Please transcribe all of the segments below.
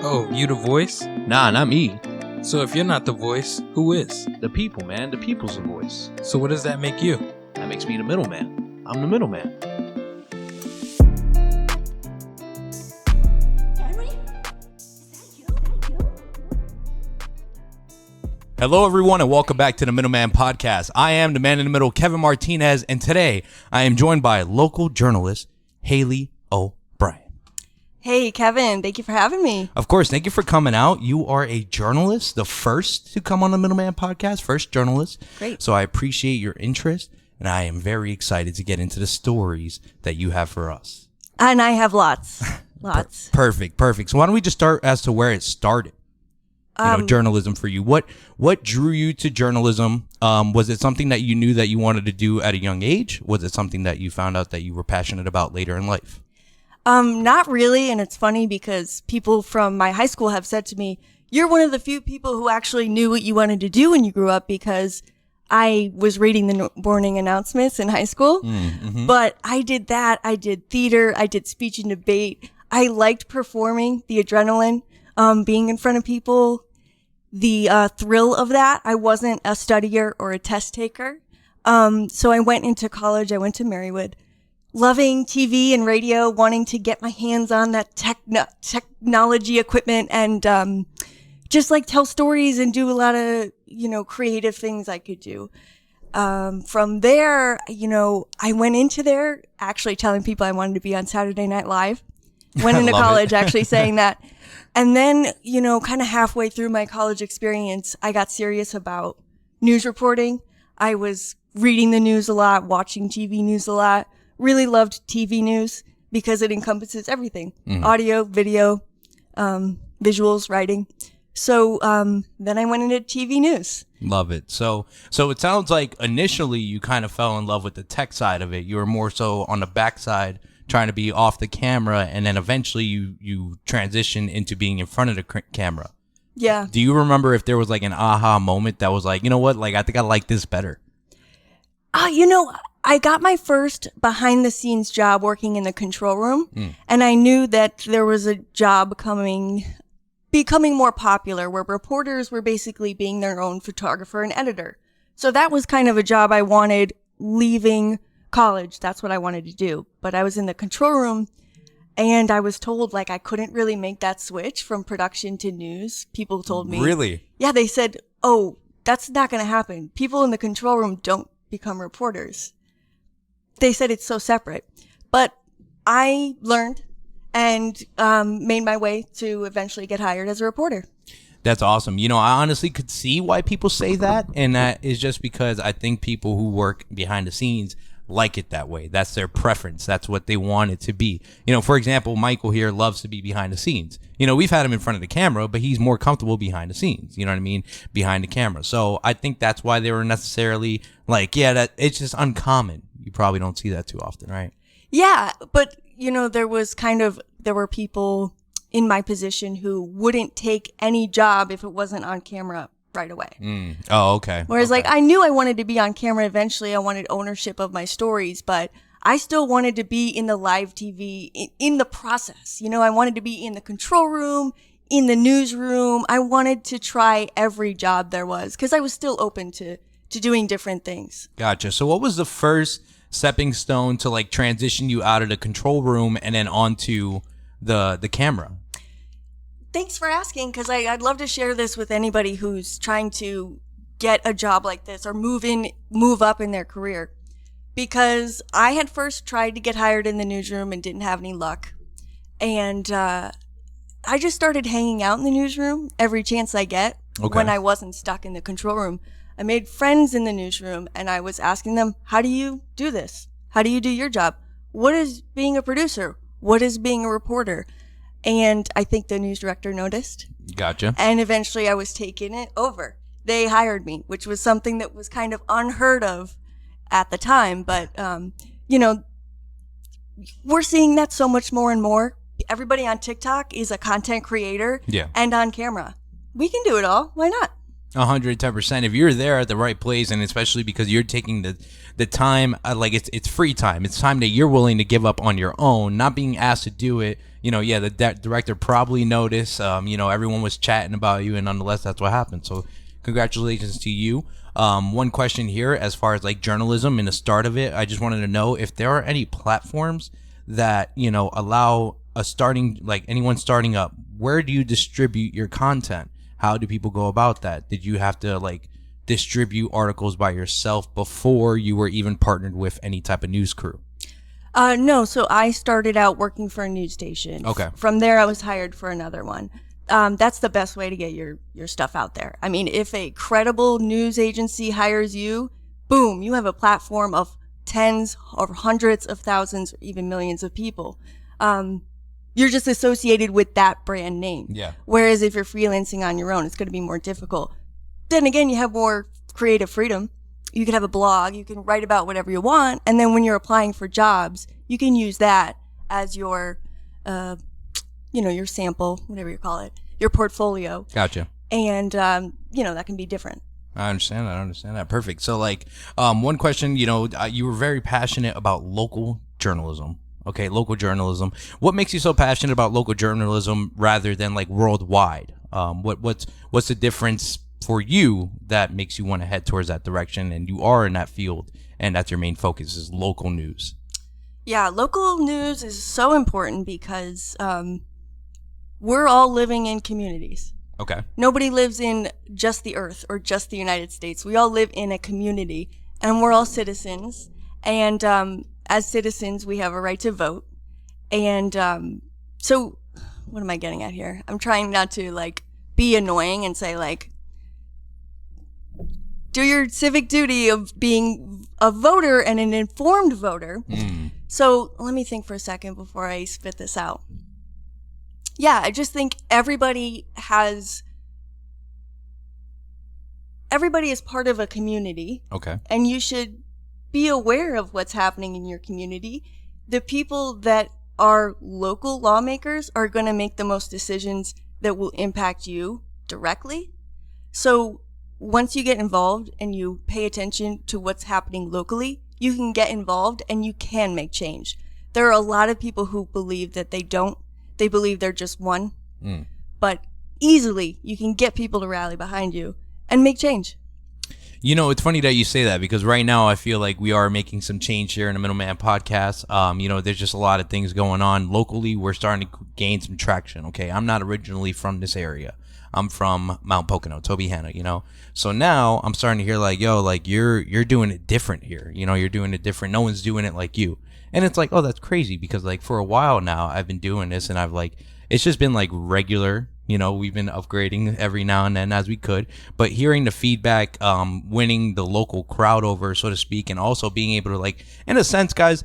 Oh, you the voice? Nah, not me. So if you're not the voice, who is? The people, man. The people's the voice. So what does that make you? That makes me the middleman. I'm the middleman. Hello, everyone, and welcome back to the Middleman Podcast. I am the man in the middle, Kevin Martinez, and today I am joined by local journalist Haley O'Brien. Hey, Kevin, thank you for having me. Of course, thank you for coming out. You are a journalist, the first to come on the Middleman Podcast, first journalist. Great. So I appreciate your interest, and I am very excited to get into the stories that you have for us. And I have lots. Perfect. So why don't we just start as to where it started? Journalism for you. What drew you to journalism? Was it something that you knew that you wanted to do at a young age? Was it something that you found out that you were passionate about later in life? Not really. And it's funny because people from my high school have said to me, you're one of the few people who actually knew what you wanted to do when you grew up, because I was reading the morning announcements in high school. Mm-hmm. But I did that. I did theater. I did speech and debate. I liked performing, the adrenaline, being in front of people, the thrill of that. I wasn't a studier or a test taker. So I went into college. I went to Marywood, loving TV and radio, wanting to get my hands on that technology equipment and just like tell stories and do a lot of, creative things I could do. From there, I went into there actually telling people I wanted to be on Saturday Night Live. Went into college actually saying that. And then, kind of halfway through my college experience, I got serious about news reporting. I was reading the news a lot, watching TV news a lot. Really loved TV news because it encompasses everything. Audio, video, visuals, writing. So then I went into TV news. Love it. So it sounds like initially you kind of fell in love with the tech side of it. You were more so on the backside, trying to be off the camera, and then eventually you transition into being in front of the camera. Yeah. Do you remember if there was like an aha moment that was like, you know what, like I think I like this better? I got my first behind the scenes job working in the control room, and I knew that there was a job becoming more popular where reporters were basically being their own photographer and editor. So that was kind of a job I wanted leaving college. That's what I wanted to do. But I was in the control room and I was told like I couldn't really make that switch from production to news. People told me. Really? Yeah, they said, oh, that's not going to happen. People in the control room don't become reporters. They said it's so separate. But I learned and made my way to eventually get hired as a reporter. That's awesome. I honestly could see why people say that. And that is just because I think people who work behind the scenes like it that way. That's their preference. That's what they want it to be. For example, Michael here loves to be behind the scenes. We've had him in front of the camera, but he's more comfortable behind the scenes. You know what I mean? Behind the camera. So I think that's why they were necessarily like, yeah, that it's just uncommon. You probably don't see that too often, right? Yeah, but there were people in my position who wouldn't take any job if it wasn't on camera right away. Oh, okay. Whereas I knew I wanted to be on camera eventually. I wanted ownership of my stories, but I still wanted to be in the live TV in the process. I wanted to be in the control room, in the newsroom. I wanted to try every job there was because I was still open to doing different things. Gotcha. So what was the first stepping stone to like transition you out of the control room and then onto the camera? Thanks for asking, because I'd love to share this with anybody who's trying to get a job like this or move up in their career. Because I had first tried to get hired in the newsroom and didn't have any luck. And I just started hanging out in the newsroom every chance I get when I wasn't stuck in the control room. I made friends in the newsroom and I was asking them, how do you do this? How do you do your job? What is being a producer? What is being a reporter? And I think the news director noticed. Gotcha. And eventually I was taking it over. They hired me, which was something that was kind of unheard of at the time. But, we're seeing that so much more and more. Everybody on TikTok is a content creator and on camera. We can do it all. Why not? 110%. If you're there at the right place, and especially because you're taking the time, like it's free time. It's time that you're willing to give up on your own, not being asked to do it. Yeah, the director probably noticed. Everyone was chatting about you, and nonetheless, that's what happened. So, congratulations to you. One question here, as far as like journalism and the start of it, I just wanted to know if there are any platforms that allow anyone starting up. Where do you distribute your content? How do people go about that? Did you have to distribute articles by yourself before you were even partnered with any type of news crew? No. So I started out working for a news station. Okay. From there, I was hired for another one. That's the best way to get your stuff out there. I mean, if a credible news agency hires you, boom, you have a platform of tens or hundreds of thousands or even millions of people. You're just associated with that brand name. Yeah. Whereas if you're freelancing on your own, it's going to be more difficult. Then again, you have more creative freedom. You can have a blog, you can write about whatever you want, and then when you're applying for jobs, you can use that as your, your sample, whatever you call it, your portfolio. Gotcha. And, that can be different. I understand that. Perfect. So, one question, you were very passionate about local journalism. Okay, local journalism. What makes you so passionate about local journalism rather than worldwide? What's the difference for you that makes you want to head towards that direction, and you are in that field, and that's your main focus is local news? Yeah, local news is so important because we're all living in communities. Okay. Nobody lives in just the earth or just the United States. We all live in a community, and we're all citizens. And as citizens, we have a right to vote. And so what am I getting at here? I'm trying not to be annoying and say do your civic duty of being a voter and an informed voter. So let me think for a second before I spit this out. Yeah, I just think everybody is part of a community. Okay. And you should be aware of what's happening in your community. The people that are local lawmakers are going to make the most decisions that will impact you directly. So once you get involved and you pay attention to what's happening locally, you can get involved and you can make change. There are a lot of people who believe that they don't. They believe they're just one. But easily you can get people to rally behind you and make change. It's funny that you say that because right now I feel like we are making some change here in the Middleman Podcast. There's just a lot of things going on locally. We're starting to gain some traction. Okay, I'm not originally from this area. I'm from Mount Pocono, Tobyhanna, So now I'm starting to hear you're doing it different here. You're doing it different. No one's doing it like you. And it's oh, that's crazy because for a while now I've been doing this and I've it's just been regular. We've been upgrading every now and then as we could, but hearing the feedback, winning the local crowd over, so to speak, and also being able to in a sense, guys,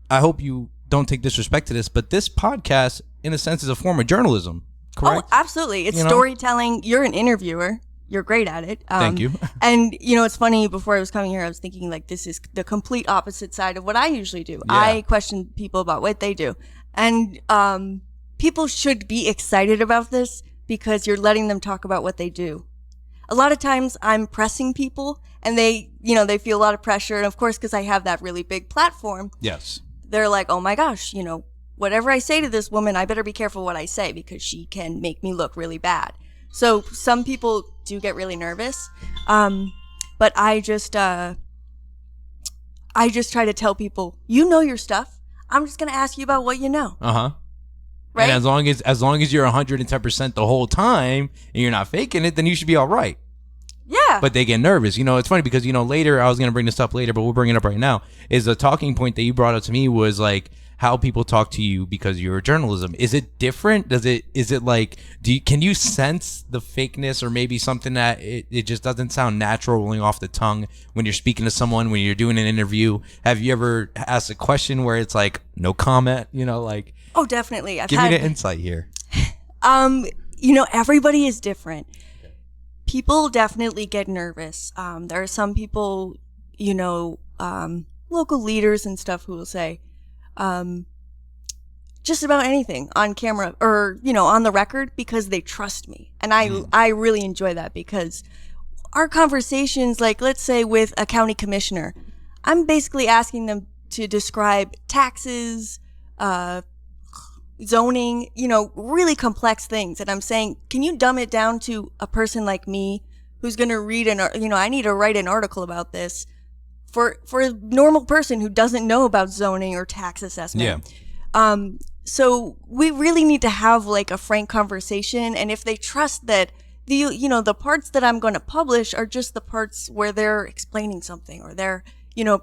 I hope you don't take disrespect to this, but this podcast in a sense is a form of journalism. Correct? Oh, absolutely. It's storytelling. You're an interviewer. You're great at it. Thank you. And, it's funny, before I was coming here, I was thinking this is the complete opposite side of what I usually do. Yeah. I question people about what they do. And people should be excited about this because you're letting them talk about what they do. A lot of times I'm pressing people and they feel a lot of pressure. And of course, because I have that really big platform. Yes. They're oh my gosh, whatever I say to this woman, I better be careful what I say because she can make me look really bad. So some people do get really nervous. But I just try to tell people, your stuff. I'm just going to ask you about what you know. Uh-huh. Right? And as long as you're 110% the whole time and you're not faking it, then you should be all right. Yeah. But they get nervous. It's funny because, later, I was going to bring this up later, but we'll bring it up right now, is the talking point that you brought up to me was how people talk to you because you're journalism. Is it different? Can you sense the fakeness or maybe something that it just doesn't sound natural rolling off the tongue when you're speaking to someone, when you're doing an interview? Have you ever asked a question where it's no comment, Oh, definitely. Give me the insight here. Everybody is different. People definitely get nervous. There are some people, local leaders and stuff who will say, just about anything on camera or, on the record because they trust me. And I really enjoy that because our conversations, like let's say with a county commissioner, I'm basically asking them to describe taxes, zoning, really complex things. And I'm saying, can you dumb it down to a person like me who's going to read I need to write an article about this for a normal person who doesn't know about zoning or tax assessment. Yeah. So we really need to have like a frank conversation. And if they trust that the parts that I'm going to publish are just the parts where they're explaining something or they're,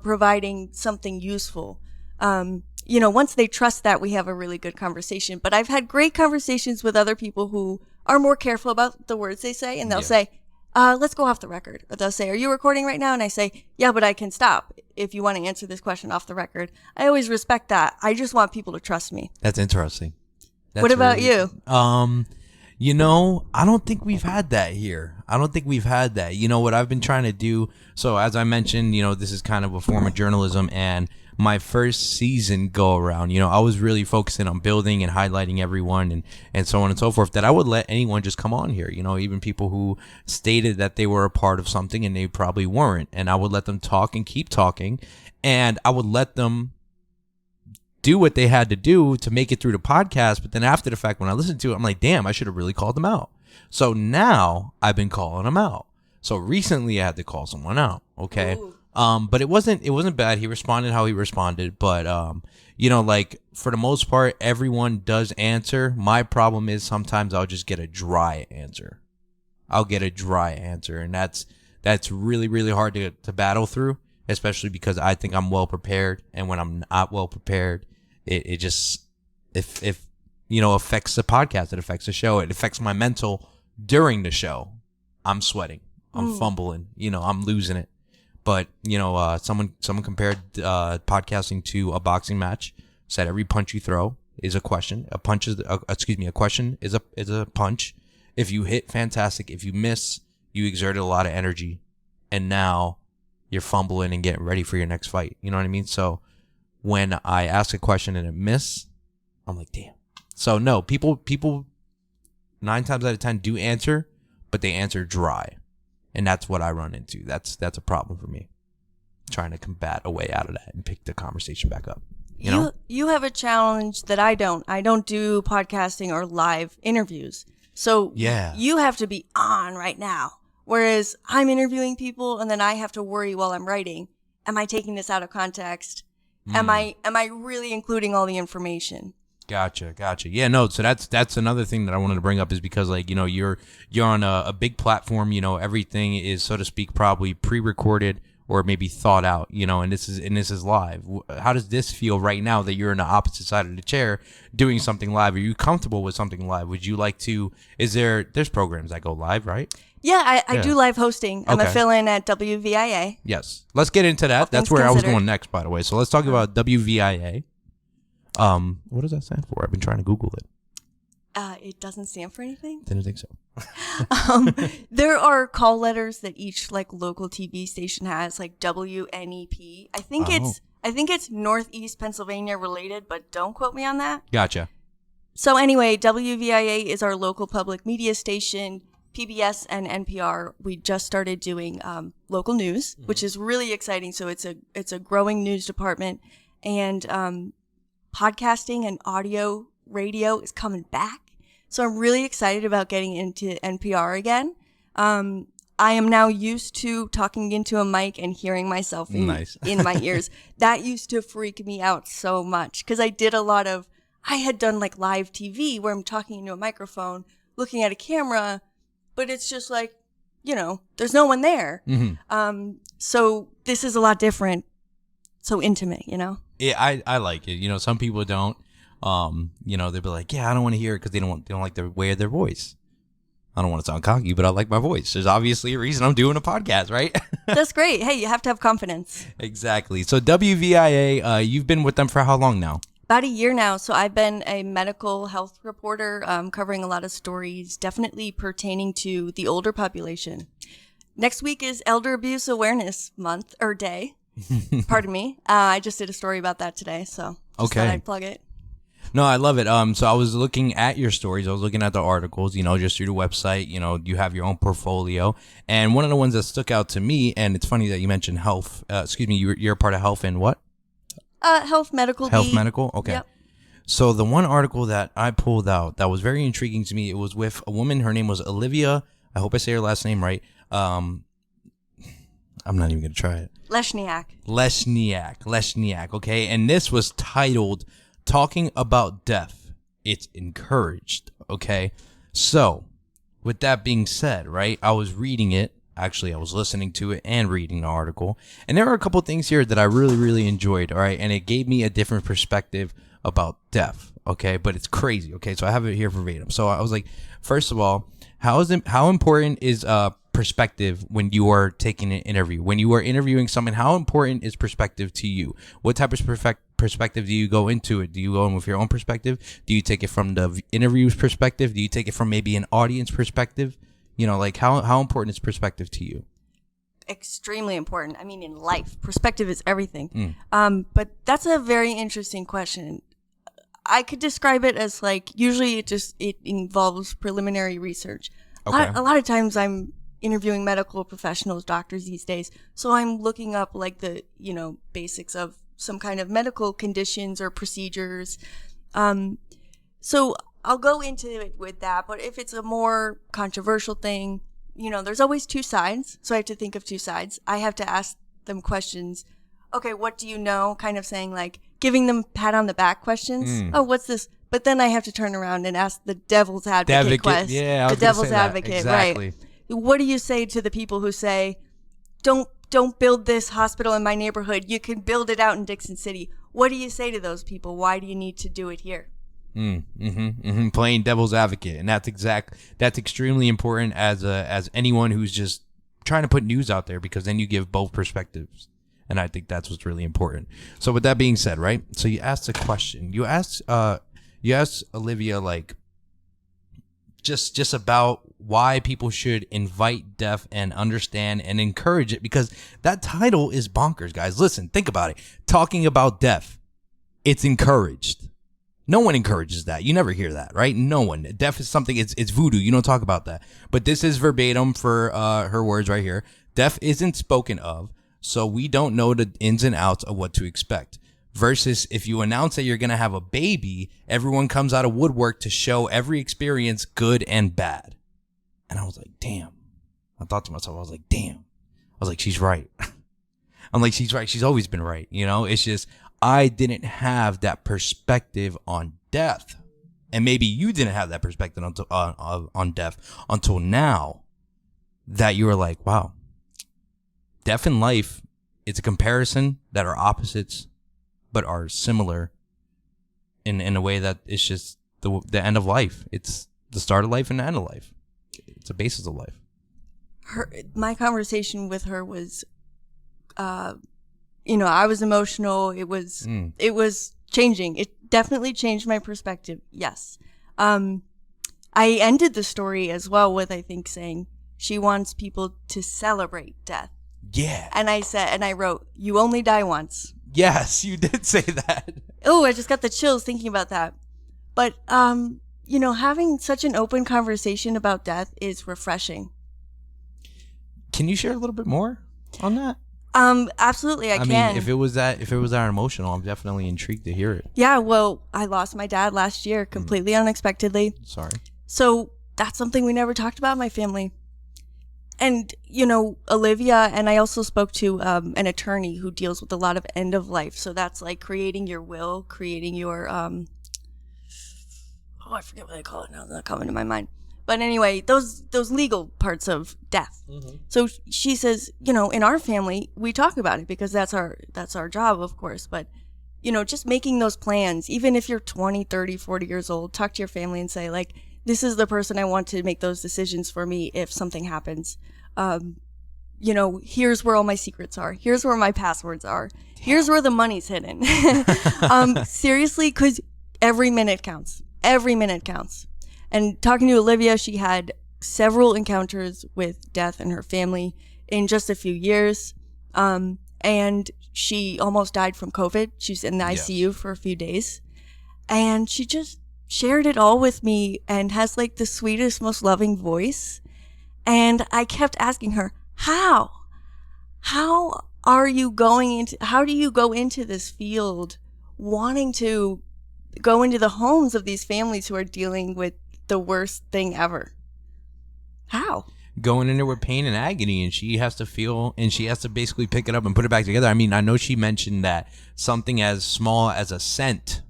providing something useful. Once they trust that, we have a really good conversation. But I've had great conversations with other people who are more careful about the words they say. And they'll say, let's go off the record. Or they'll say, are you recording right now? And I say, yeah, but I can stop if you want to answer this question off the record. I always respect that. I just want people to trust me. That's interesting. What about you? I don't think we've had that here. What I've been trying to do. So as I mentioned, this is kind of a form of journalism, and my first season go around, I was really focusing on building and highlighting everyone and so on and so forth, that I would let anyone just come on here, even people who stated that they were a part of something and they probably weren't. And I would let them talk and keep talking, and I would let them do what they had to do to make it through the podcast. But then after the fact, when I listened to it, I'm like, damn, I should have really called them out. So now I've been calling them out. So recently I had to call someone out. Okay. Ooh. But it wasn't bad. He responded how he responded. But, for the most part, everyone does answer. My problem is sometimes I'll just get a dry answer. And that's really, really hard to battle through, especially because I think I'm well prepared. And when I'm not well prepared, it just, if affects the podcast, it affects the show. It affects my mental during the show. I'm sweating. I'm fumbling. I'm losing it. But, someone compared podcasting to a boxing match, said every punch you throw is a question. A question is a punch. If you hit, fantastic. If you miss, you exerted a lot of energy. And now you're fumbling and getting ready for your next fight. You know what I mean? So when I ask a question and it miss, I'm like, damn. So no, people 9 times out of 10 do answer, but they answer dry. And that's what I run into. That's a problem for me. Trying to combat a way out of that and pick the conversation back up. You have a challenge that I don't. I don't do podcasting or live interviews. So you have to be on right now. Whereas I'm interviewing people and then I have to worry while I'm writing. Am I taking this out of context? Am I really including all the information? Gotcha. Yeah, no, so that's another thing that I wanted to bring up is because you're on a big platform, everything is, so to speak, probably pre-recorded or maybe thought out, and this is live. How does this feel right now that you're on the opposite side of the chair doing something live? Are you comfortable with something live? Would you like to, there's programs that go live, right? Yeah, I do live hosting. I'm a fill-in at WVIA. Yes. Let's get into that. That's where I was going next, by the way. So let's talk about WVIA. What does that stand for? I've been trying to Google it. It doesn't stand for anything. Didn't think so. There are call letters that each local TV station has, like WNEP. I think it's Northeast Pennsylvania related, but don't quote me on that. Gotcha. So anyway, WVIA is our local public media station. PBS and NPR, we just started doing local news, which is really exciting. So it's a growing news department, and podcasting and audio radio is coming back. So I'm really excited about getting into NPR again. I am now used to talking into a mic and hearing myself in my ears. That used to freak me out so much because I had done live TV where I'm talking into a microphone, looking at a camera, but it's just there's no one there. Mm-hmm. So this is a lot different. So intimate, Yeah, I like it. Some people don't. They'll be like, yeah, I don't want to hear it because they don't like the way of their voice. I don't want to sound cocky, but I like my voice. There's obviously a reason I'm doing a podcast, right? That's great. Hey, you have to have confidence. Exactly. So WVIA, you've been with them for how long now? About a year now. So I've been a medical health reporter, covering a lot of stories, definitely pertaining to the older population. Next week is Elder Abuse Awareness Month or Day. Pardon me. I just did a story about that today, so just thought I'd plug it. No, I love it. So I was looking at your stories. I was looking at the articles, just through the website. You have your own portfolio. And one of the ones that stuck out to me, and it's funny that you mentioned health. You're a part of health and what? Health medical. Health medical? Okay. Yep. So the one article that I pulled out that was very intriguing to me, it was with a woman. Her name was Olivia. I hope I say her last name right. I'm not even going to try it. Leshniak. Okay. And this was titled Talking About Death. It's Encouraged. Okay. So with that being said, right, I was reading it. Actually, I was listening to it and reading the article. And there are a couple things here that I really, really enjoyed. All right. And it gave me a different perspective about death. Okay. But it's crazy. Okay. So I have it here verbatim. So I was like, first of all, how important is perspective when you are taking an interview? When you are interviewing someone, how important is perspective to you? What type of perspective do you go into it? Do you go in with your own perspective? Do you take it from the interviewer's perspective? Do you take it from maybe an audience perspective? How important is perspective to you? Extremely important. I mean, in life, perspective is everything. But that's a very interesting question. I could describe it as usually it involves preliminary research. Okay. A lot of times I'm interviewing medical professionals, doctors these days. So I'm looking up the, basics of some kind of medical conditions or procedures. So I'll go into it with that. But if it's a more controversial thing, there's always two sides. So I have to think of two sides. I have to ask them questions. Okay, what do you know? Kind of saying giving them pat on the back questions. Oh, what's this? But then I have to turn around and ask the devil's advocate question. Yeah, the devil's advocate, exactly. Right? What do you say to the people who say, "Don't build this hospital in my neighborhood. You can build it out in Dixon City." What do you say to those people? Why do you need to do it here? Playing devil's advocate, and that's extremely important as anyone who's just trying to put news out there, because then you give both perspectives. And I think that's what's really important. So with that being said, right? So you asked a question. You asked Olivia, just about why people should invite death and understand and encourage it, because that title is bonkers, guys. Listen, think about it. Talking about death, it's encouraged. No one encourages that. You never hear that, right? No one. Death is something, it's voodoo. You don't talk about that. But this is verbatim for her words right here. Death isn't spoken of, so we don't know the ins and outs of what to expect. Versus if you announce that you're going to have a baby, everyone comes out of woodwork to show every experience, good and bad. And I was like, damn. I thought to myself, I was like, damn. I was like, she's right. I'm like, she's right. She's always been right. It's just, I didn't have that perspective on death. And maybe you didn't have that perspective on death until now, that you were like, wow. Death and life, it's a comparison that are opposites, but are similar in a way that it's just the end of life. It's the start of life and the end of life. It's a basis of life. My conversation with her was, I was emotional. It was changing. It definitely changed my perspective. Yes. I ended the story as well with, I think, saying she wants people to celebrate death. Yeah. And I wrote, "You only die once." Yes, you did say that. Oh, I just got the chills thinking about that. But, having such an open conversation about death is refreshing. Can you share a little bit more on that? Absolutely, I can. I mean, if it was that emotional, I'm definitely intrigued to hear it. Yeah, well, I lost my dad last year completely unexpectedly. Sorry. So that's something we never talked about in my family. And, Olivia, and I also spoke to an attorney who deals with a lot of end of life. So that's like creating your will, creating your, I forget what they call it now. It's not coming to my mind. But anyway, those legal parts of death. Mm-hmm. So she says, in our family, we talk about it because that's our job, of course. But, just making those plans, even if you're 20, 30, 40 years old, talk to your family and say, this is the person I want to make those decisions for me if something happens. Here's where all my secrets are. Here's where my passwords are. Here's where the money's hidden. Seriously, because every minute counts. Every minute counts. And talking to Olivia, she had several encounters with death in her family in just a few years. And she almost died from COVID. She's in the ICU for a few days. And she just shared it all with me and has like the sweetest, most loving voice. And I kept asking her, how do you go into this field wanting to go into the homes of these families who are dealing with the worst thing ever? How? Going in there with pain and agony, and she has to feel, and she has to basically pick it up and put it back together. I mean, I know she mentioned that something as small as a scent,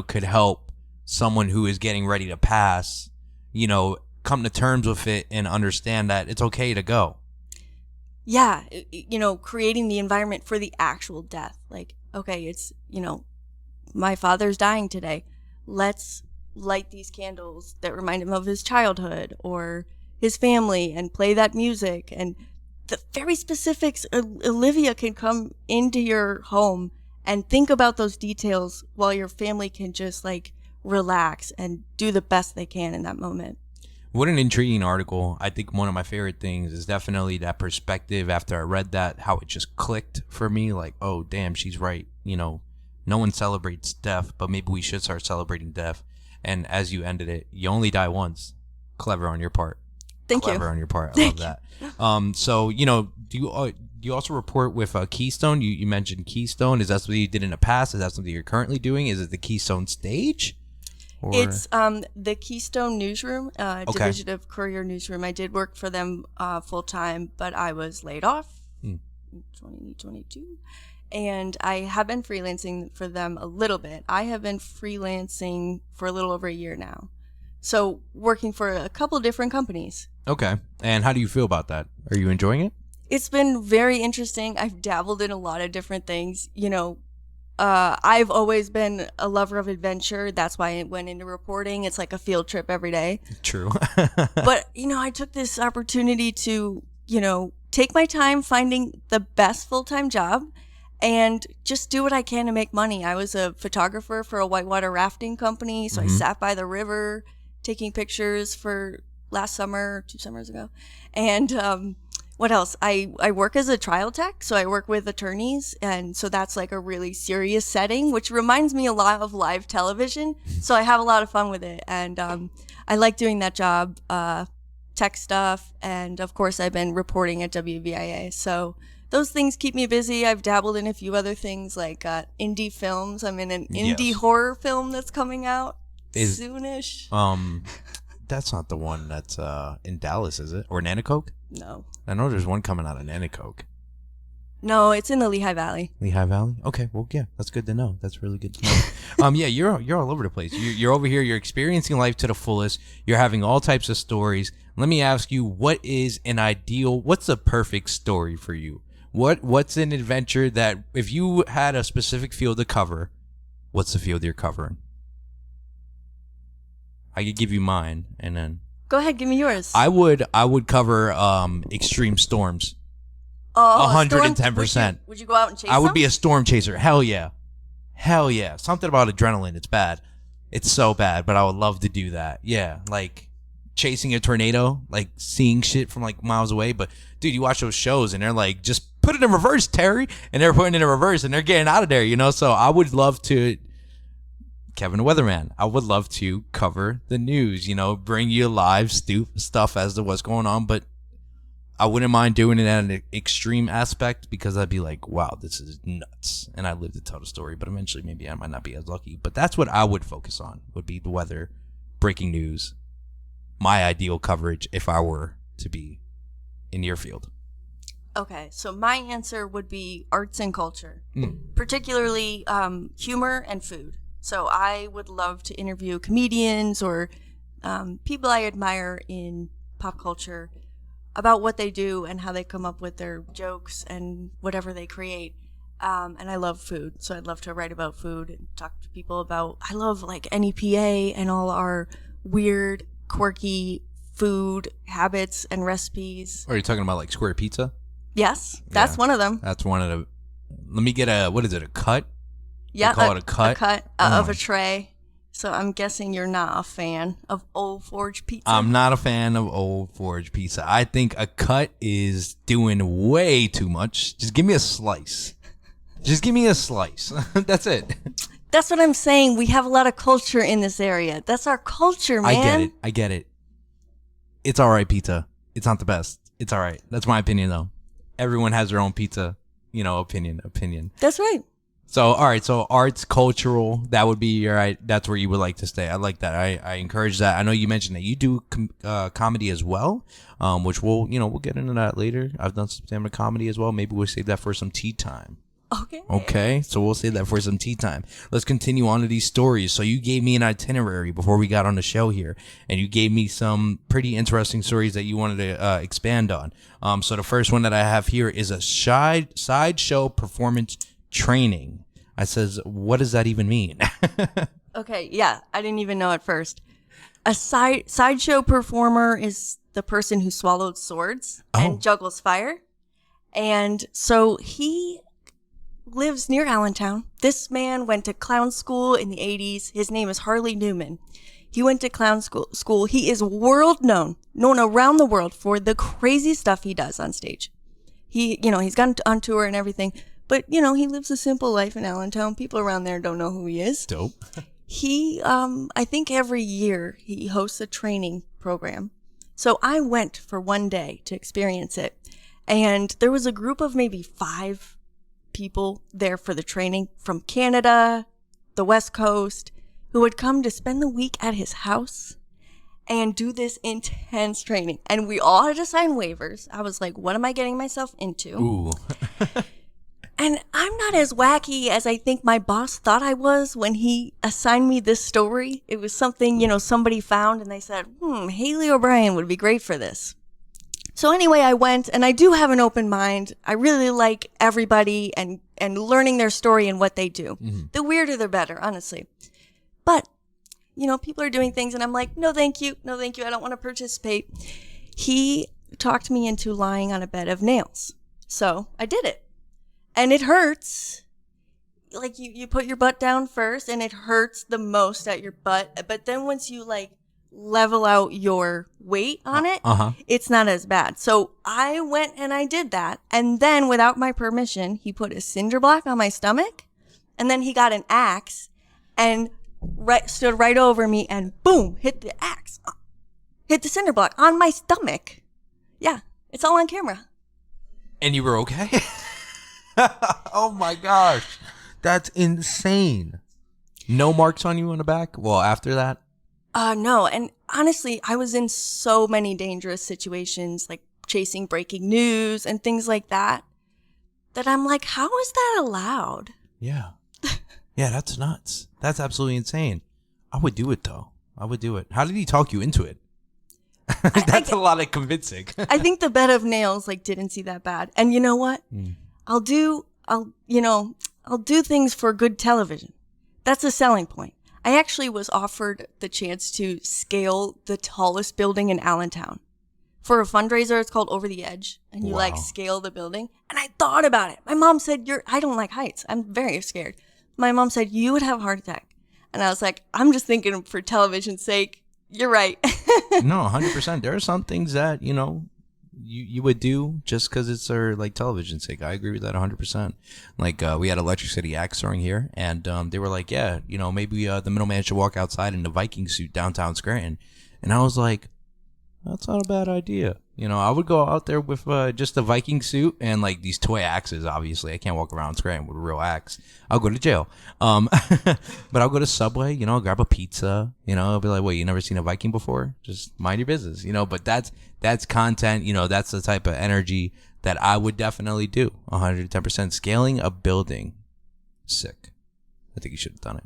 could help someone who is getting ready to pass, come to terms with it and understand that it's okay to go. Yeah, creating the environment for the actual death. Like, okay, it's, my father's dying today. Let's light these candles that remind him of his childhood or his family and play that music. And the very specifics, Olivia can come into your home and think about those details while your family can just like relax and do the best they can in that moment. What an intriguing article. I think one of my favorite things is definitely that perspective after I read that, how it just clicked for me. Like, oh, damn, she's right. No one celebrates death, but maybe we should start celebrating death. And as you ended it, you only die once. Clever on your part. Thank you. Clever on your part. I love that. So, do you also report with Keystone? You mentioned Keystone. Is that something you did in the past? Is that something you're currently doing? Is it the Keystone stage? Or? It's the Keystone Newsroom, division of Courier Newsroom. I did work for them full time, but I was laid off in 2022. And I have been freelancing for them a little bit. I have been freelancing for a little over a year now. So working for a couple different companies. Okay. And how do you feel about that? Are you enjoying it? It's been very interesting. I've dabbled in a lot of different things. I've always been a lover of adventure. That's why I went into reporting. It's like a field trip every day. True. But, I took this opportunity to, take my time finding the best full-time job and just do what I can to make money. I was a photographer for a whitewater rafting company, so I sat by the river taking pictures for last summer, 2 summers ago. And what else? I work as a trial tech, so I work with attorneys, and so that's like a really serious setting, which reminds me a lot of live television. So I have a lot of fun with it, and I like doing that job, tech stuff, and of course I've been reporting at WVIA. So those things keep me busy. I've dabbled in a few other things like indie films. I'm in an indie horror film that's coming out soonish. That's not the one that's in Dallas, is it? Or Nanticoke? No. I know there's one coming out of Nanticoke. No, it's in the Lehigh Valley. Lehigh Valley? Okay, well, yeah, that's good to know. That's really good to know. Yeah, you're all over the place. You're over here. You're experiencing life to the fullest. You're having all types of stories. Let me ask you, what's a perfect story for you? What's an adventure that, if you had a specific field to cover, what's the field you're covering? I could give you mine, and then go ahead, give me yours. I would cover extreme storms. 110%. Would you go out and chase I would them? be a storm chaser. Hell yeah. Something about adrenaline. It's bad. It's so bad, but I would love to do that. Yeah, like chasing a tornado, like seeing shit from like miles away. But dude, you watch those shows and they're like, just put it in reverse, Terry, and they're putting it in reverse and they're getting out of there, you know. So I would love to, Kevin the Weatherman, I would love to cover the news, you know, bring you live stuff as to what's going on, but I wouldn't mind doing it at an extreme aspect because I'd be like, wow, this is nuts. And I live to tell the story, but eventually maybe I might not be as lucky. But that's what I would focus on, would be the weather, breaking news, my ideal coverage if I were to be in your field. Okay, so my answer would be arts and culture, particularly humor and food. So I would love to interview comedians or people I admire in pop culture about what they do and how they come up with their jokes and whatever they create. And I love food, so I'd love to write about food and talk to people about, I love like NEPA and all our weird, quirky food habits and recipes. Are you talking about like square pizza? Yes, that's one of them. That's one of the, let me get a cut? Yeah, they call it a cut? A cut of a tray. So I'm guessing you're not a fan of Old Forge pizza. I'm not a fan of Old Forge pizza. I think a cut is doing way too much. Just give me a slice. That's it. That's what I'm saying. We have a lot of culture in this area. That's our culture, man. I get it. It's all right, pizza. It's not the best. It's all right. That's my opinion, though. Everyone has their own pizza, opinion. That's right. So, all right. So, arts, cultural, that would be that's where you would like to stay. I like that. I encourage that. I know you mentioned that you do comedy as well, which we'll get into that later. I've done some stand-up comedy as well. Maybe we'll save that for some tea time. Okay. So we'll save that for some tea time. Let's continue on to these stories. So you gave me an itinerary before we got on the show here, and you gave me some pretty interesting stories that you wanted to expand on. So the first one that I have here is a sideshow performance training. I says, what does that even mean? Okay. Yeah. I didn't even know at first. A sideshow performer is the person who swallows swords and juggles fire. And so he lives near Allentown. This man went to clown school in the 80s. His name is Harley Newman. He went to clown school. He is known around the world for the crazy stuff he does on stage. He's gone on tour and everything, but he lives a simple life in Allentown. People around there don't know who he is. Dope. He, I think every year he hosts a training program. So I went for one day to experience it. And there was a group of maybe 5 people there for the training from Canada, the West Coast, who would come to spend the week at his house and do this intense training. And we all had to sign waivers. I was like, what am I getting myself into? Ooh. And I'm not as wacky as I think my boss thought I was when he assigned me this story. It was something, somebody found and they said, Haley O'Brien would be great for this. So anyway, I went, and I do have an open mind. I really like everybody and learning their story and what they do. Mm-hmm. The weirder, the better, honestly. But, people are doing things, and I'm like, no, thank you. No, thank you. I don't want to participate. He talked me into lying on a bed of nails. So I did it. And it hurts. Like, you put your butt down first, and it hurts the most at your butt. But then once you, level out your weight on it, it's not as bad. So I went and I did that. And then without my permission, he put a cinder block on my stomach, and then he got an axe and stood right over me and boom, hit the axe, hit the cinder block on my stomach. Yeah, it's all on camera. And you were okay? Oh my gosh. That's insane. No marks on you on the back? Well, after that? No. And honestly, I was in so many dangerous situations, like chasing breaking news and things like that I'm like, how is that allowed? Yeah. Yeah, that's nuts. That's absolutely insane. I would do it, though. I would do it. How did he talk you into it? That's a lot of convincing. I think the bed of nails, didn't see that bad. And you know what? I'll do things for good television. That's a selling point. I actually was offered the chance to scale the tallest building in Allentown for a fundraiser. It's called Over the Edge, and you scale the building. And I thought about it. My mom said, I don't like heights. I'm very scared. My mom said, you would have a heart attack. And I was like, I'm just thinking for television's sake. You're right. No, 100%. There are some things that, you would do just because it's our television's sake. I agree with that 100%. We had Electric City Axe throwing here, and they were like, yeah, maybe the middleman should walk outside in the Viking suit downtown Scranton. And I was like, that's not a bad idea. I would go out there with just a Viking suit and these toy axes. Obviously, I can't walk around Scranton with a real axe. I'll go to jail. But I'll go to Subway, grab a pizza. I'll be like, wait, you never seen a Viking before? Just mind your business, But that's content. That's the type of energy that I would definitely do. 110%. Scaling a building, sick. I think you should have done it.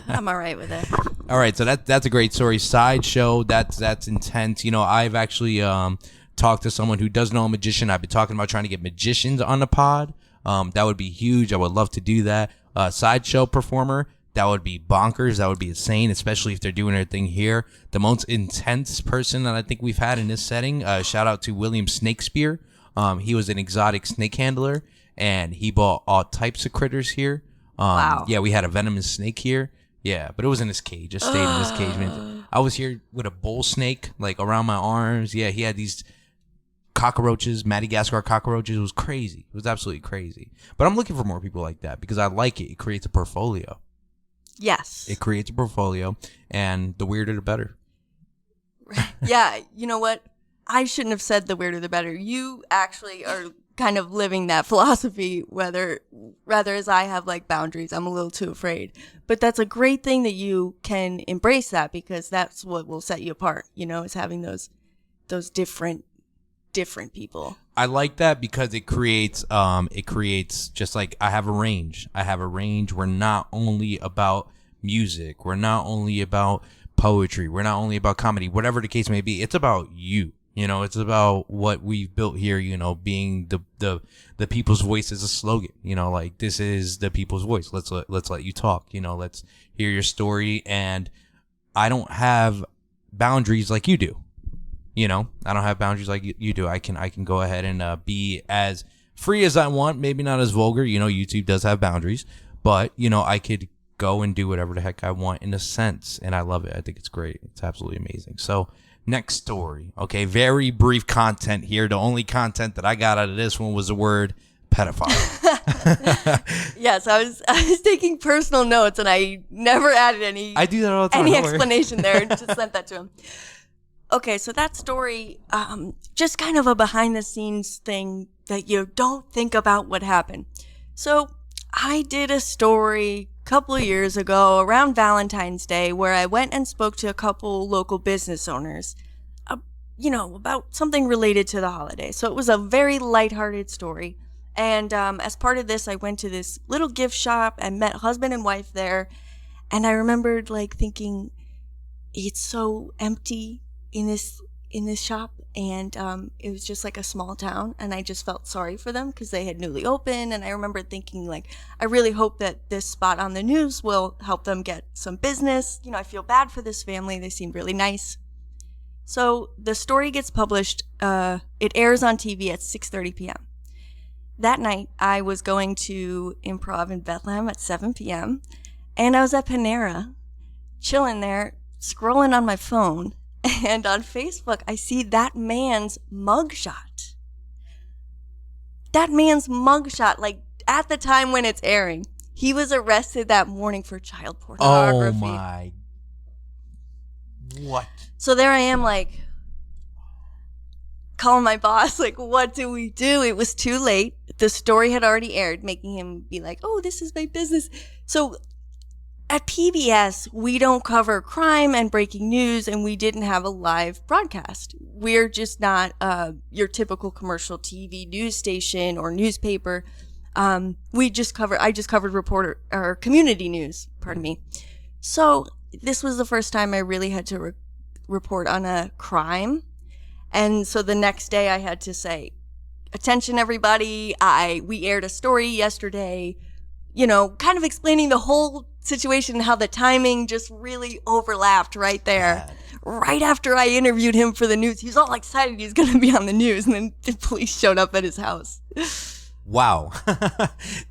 I'm all right with it. All right, so that's a great story. Sideshow, that's intense. I've actually talked to someone who does know a magician. I've been talking about trying to get magicians on the pod. That would be huge. I would love to do that. Sideshow performer, that would be bonkers. That would be insane, especially if they're doing their thing here. The most intense person that I think we've had in this setting, shout out to William Snakespeare. He was an exotic snake handler, and he bought all types of critters here. Wow. Yeah, we had a venomous snake here. Yeah, but it was in his cage. Just stayed in his cage. Man. I was here with a bull snake, around my arms. Yeah, he had these cockroaches, Madagascar cockroaches. It was crazy. It was absolutely crazy. But I'm looking for more people like that because I like it. It creates a portfolio. Yes. It creates a portfolio, and the weirder the better. Yeah, you know what? I shouldn't have said the weirder the better. You actually are kind of living that philosophy, rather as I have like boundaries. I'm a little too afraid. But that's a great thing that you can embrace that, because that's what will set you apart, is having those different people. I like that because it creates just like I have a range. We're not only about music. We're not only about poetry. We're not only about comedy, whatever the case may be. It's about you. It's about what we've built here, being the people's voice is a slogan, like this is the people's voice. Let's let you talk, let's hear your story. And I don't have boundaries like you do. I don't have boundaries like you do. I can go ahead and be as free as I want, maybe not as vulgar. YouTube does have boundaries, but I could go and do whatever the heck I want in a sense, and I love it. I think it's great. It's absolutely amazing. So next story. Okay, very brief content here. The only content that I got out of this one was the word pedophile. Yes, I was taking personal notes, and I never added any. I do that all the time. Any explanation there? Just sent that to him. Okay, so that story, just kind of a behind the scenes thing that you don't think about what happened. So I did a story a couple of years ago around Valentine's Day where I went and spoke to a couple local business owners, about something related to the holiday. So it was a very lighthearted story. And as part of this, I went to this little gift shop and met husband and wife there. And I remembered thinking, it's so empty in this shop, and it was just like a small town, and I just felt sorry for them because they had newly opened. And I remember thinking, I really hope that this spot on the news will help them get some business. I feel bad for this family. They seemed really nice. So the story gets published. It airs on TV at 6:30 p.m. That night, I was going to improv in Bethlehem at 7 p.m., and I was at Panera, chilling there, scrolling on my phone. And on Facebook, I see that man's mugshot. At the time when it's airing, he was arrested that morning for child pornography. Oh my. What? So there I am, calling my boss, what do we do? It was too late. The story had already aired, making him be like, oh, this is my business. So at PBS, we don't cover crime and breaking news, and we didn't have a live broadcast. We're just not your typical commercial TV news station or newspaper. I just covered community news, pardon me. So this was the first time I really had to report on a crime. And so the next day I had to say, attention everybody, we aired a story yesterday, kind of explaining the whole situation and how the timing just really overlapped right there. Right after I interviewed him for the news, he was all excited he was going to be on the news, and then the police showed up at his house. Wow.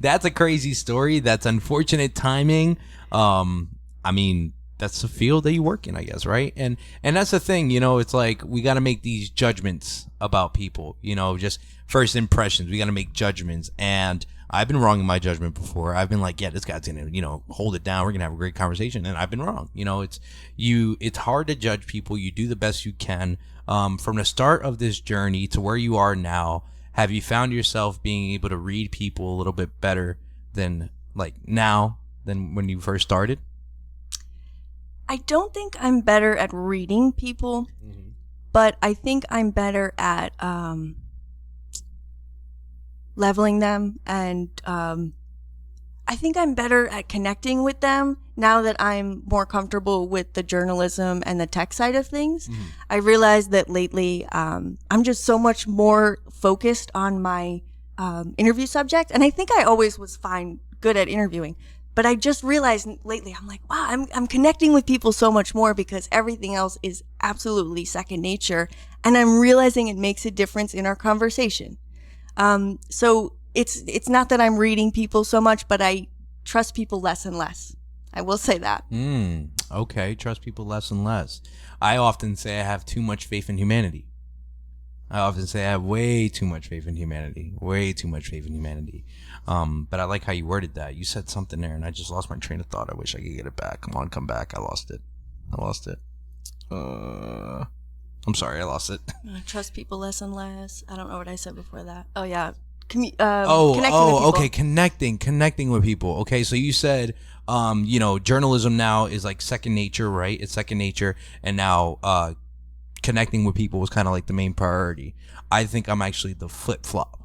That's a crazy story. That's unfortunate timing. That's the field that you work in, I guess, right? And that's the thing, it's like we got to make these judgments about people, just first impressions. We got to make judgments, and I've been wrong in my judgment before. I've been like, yeah, this guy's gonna, hold it down. We're gonna have a great conversation, and I've been wrong. It's hard to judge people. You do the best you can. From the start of this journey to where you are now, have you found yourself being able to read people a little bit better than now than when you first started? I don't think I'm better at reading people, but I think I'm better at leveling them, and I think I'm better at connecting with them now that I'm more comfortable with the journalism and the tech side of things. I realized that lately I'm just so much more focused on my interview subject, and I think I always was good at interviewing. But I just realized lately, I'm like, wow, I'm connecting with people so much more because everything else is absolutely second nature. And I'm realizing it makes a difference in our conversation. So it's not that I'm reading people so much, but I trust people less and less. I will say that. Okay. Trust people less and less. I often say I have too much faith in humanity. I often say I have way too much faith in humanity. Way too much faith in humanity. But I like how you worded that. You said something there, and I just lost my train of thought. I wish I could get it back. Come on, come back. I lost it. I'm sorry, I lost it. I trust people less and less. I don't know what I said before that. Oh, yeah. Connecting with people. Okay, connecting with people. Okay, so you said, journalism now is like second nature, right? It's second nature, and now connecting with people was kind of like the main priority. I think I'm actually the flip-flop.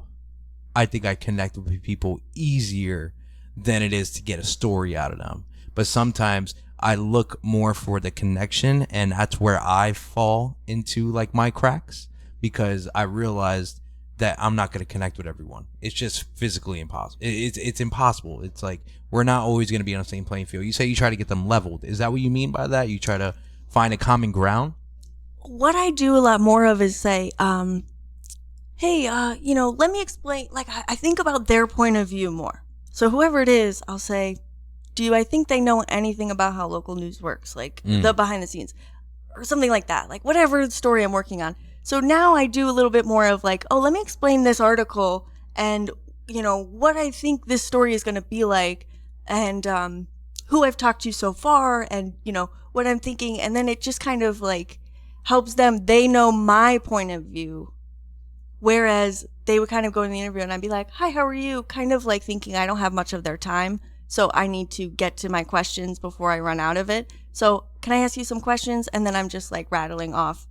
I think I connect with people easier than it is to get a story out of them. But sometimes I look more for the connection, and that's where I fall into like my cracks, because I realized that I'm not going to connect with everyone. It's just physically impossible. It's impossible. It's like we're not always going to be on the same playing field. You say you try to get them leveled. Is that what you mean by that? You try to find a common ground? What I do a lot more of is say, hey, let me explain. Like, I think about their point of view more. So whoever it is, I'll say, I think they know anything about how local news works? Like the behind the scenes or something like that, like whatever story I'm working on. So now I do a little bit more of like, let me explain this article and, what I think this story is going to be like, and who I've talked to so far, and, what I'm thinking. And then it just kind of like helps them. They know my point of view. Whereas they would kind of go in the interview and I'd be like, hi, how are you? Kind of like thinking I don't have much of their time. So I need to get to my questions before I run out of it. So can I ask you some questions? And then I'm just like rattling off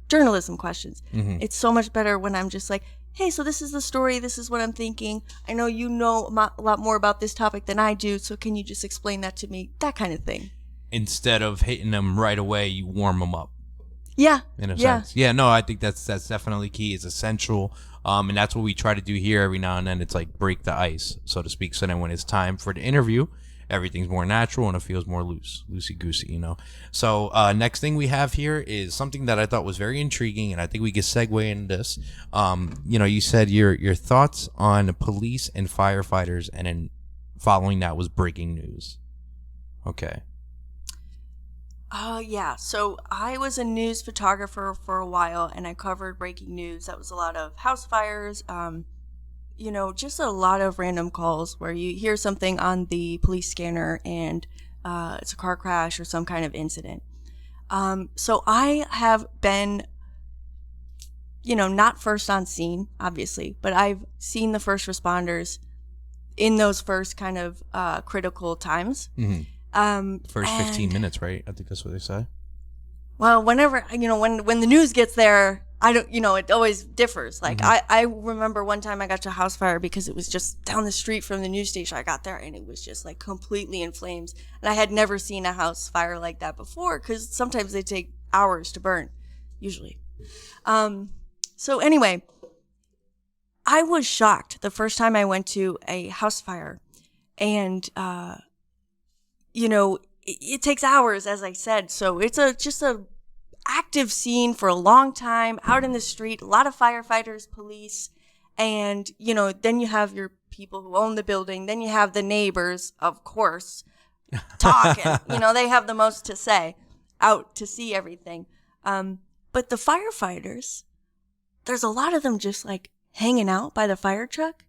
journalism questions. Mm-hmm. It's so much better when I'm just like, hey, so this is the story. This is what I'm thinking. I know you know a lot more about this topic than I do. So can you just explain that to me? That kind of thing. Instead of hitting them right away, you warm them up. Yeah. In a sense. Yeah, no, I think that's definitely key. It's essential. And that's what we try to do here every now and then. It's like break the ice, so to speak. So then when it's time for the interview, everything's more natural and it feels more loosey-goosey, So next thing we have here is something that I thought was very intriguing, and I think we could segue into this. You said your thoughts on police and firefighters, and then following that was breaking news. Okay. Yeah. So I was a news photographer for a while, and I covered breaking news. That was a lot of house fires, just a lot of random calls where you hear something on the police scanner and it's a car crash or some kind of incident. So I have been, not first on scene, obviously, but I've seen the first responders in those first kind of critical times. Mm-hmm. First 15 minutes, right? I think that's what they say. Well, whenever, when the news gets there, I don't, it always differs. Like, mm-hmm. I remember one time I got to a house fire because it was just down the street from the news station. I got there and it was just like completely in flames. And I had never seen a house fire like that before, because sometimes they take hours to burn, usually. So anyway, I was shocked the first time I went to a house fire, and, it takes hours, as I said. So it's just a active scene for a long time out in the street, a lot of firefighters, police, and, then you have your people who own the building. Then you have the neighbors, of course, talking, they have the most to say, out to see everything. But the firefighters, there's a lot of them just like hanging out by the fire truck,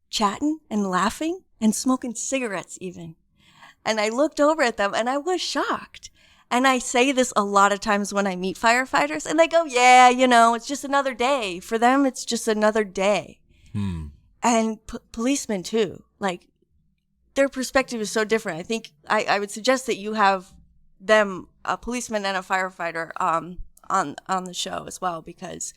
chatting and laughing and smoking cigarettes even. And I looked over at them and I was shocked. And I say this a lot of times when I meet firefighters, and they go, yeah, it's just another day. For them, it's just another day. And policemen too. Like, their perspective is so different. I think I would suggest that you have them, a policeman and a firefighter, on the show as well, because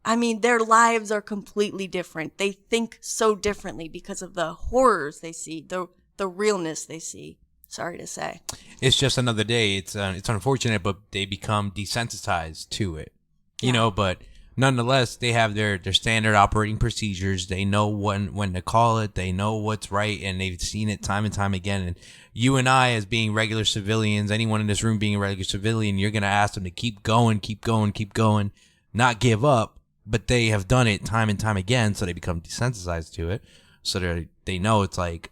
their lives are completely different. They think so differently because of the horrors they see, the realness they see. Sorry to say. It's just another day. It's unfortunate, but they become desensitized to it. But nonetheless, they have their standard operating procedures. They know when to call it. They know what's right, and they've seen it time and time again. And you and I, as being regular civilians, anyone in this room being a regular civilian, you're going to ask them to keep going, not give up. But they have done it time and time again, so they become desensitized to it. So they know it's like,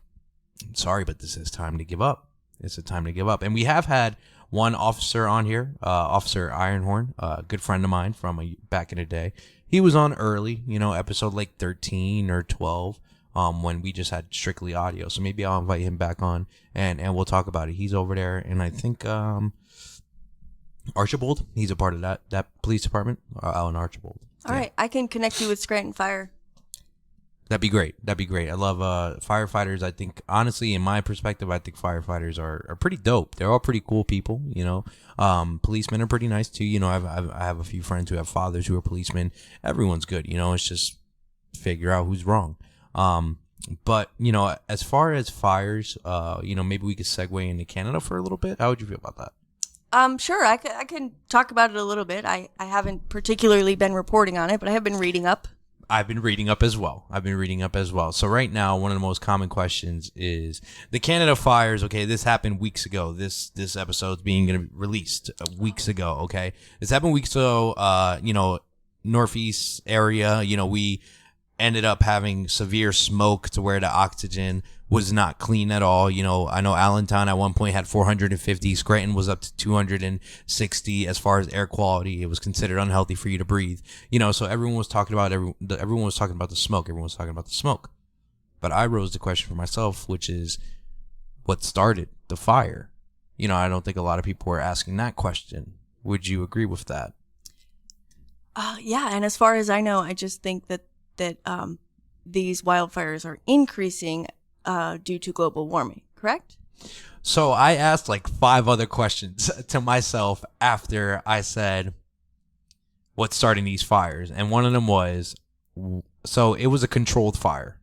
sorry, but this is time to give up. It's a time to give up. And we have had one officer on here, Officer Ironhorn, a good friend of mine from back in the day. He was on early, episode like 13 or 12, when we just had strictly audio. So maybe I'll invite him back on and we'll talk about it. He's over there, and I think Archibald, he's a part of that police department out in Archibald. All right, I can connect you with Scranton Fire. That'd be great. I love firefighters. I think, honestly, in my perspective, I think firefighters are pretty dope. They're all pretty cool people, Policemen are pretty nice, too. I have a few friends who have fathers who are policemen. Everyone's good, It's just figure out who's wrong. But, as far as fires, maybe we could segue into Canada for a little bit. How would you feel about that? Sure, I can talk about it a little bit. I haven't particularly been reporting on it, but I have been reading up. I've been reading up as well. So right now, one of the most common questions is the Canada fires. Okay, this happened weeks ago. This episode's being released weeks ago. Okay, this happened weeks ago. Northeast area. We ended up having severe smoke to where the oxygen was not clean at all. I know Allentown at one point had 450. Scranton was up to 260 as far as air quality. It was considered unhealthy for you to breathe. So everyone was talking about the smoke. But I rose the question for myself, which is what started the fire? I don't think a lot of people were asking that question. Would you agree with that? Yeah, and as far as I know, I just think that these wildfires are increasing due to global warming, correct? So I asked like 5 other questions to myself after I said, what's starting these fires? And one of them was, so it was a controlled fire.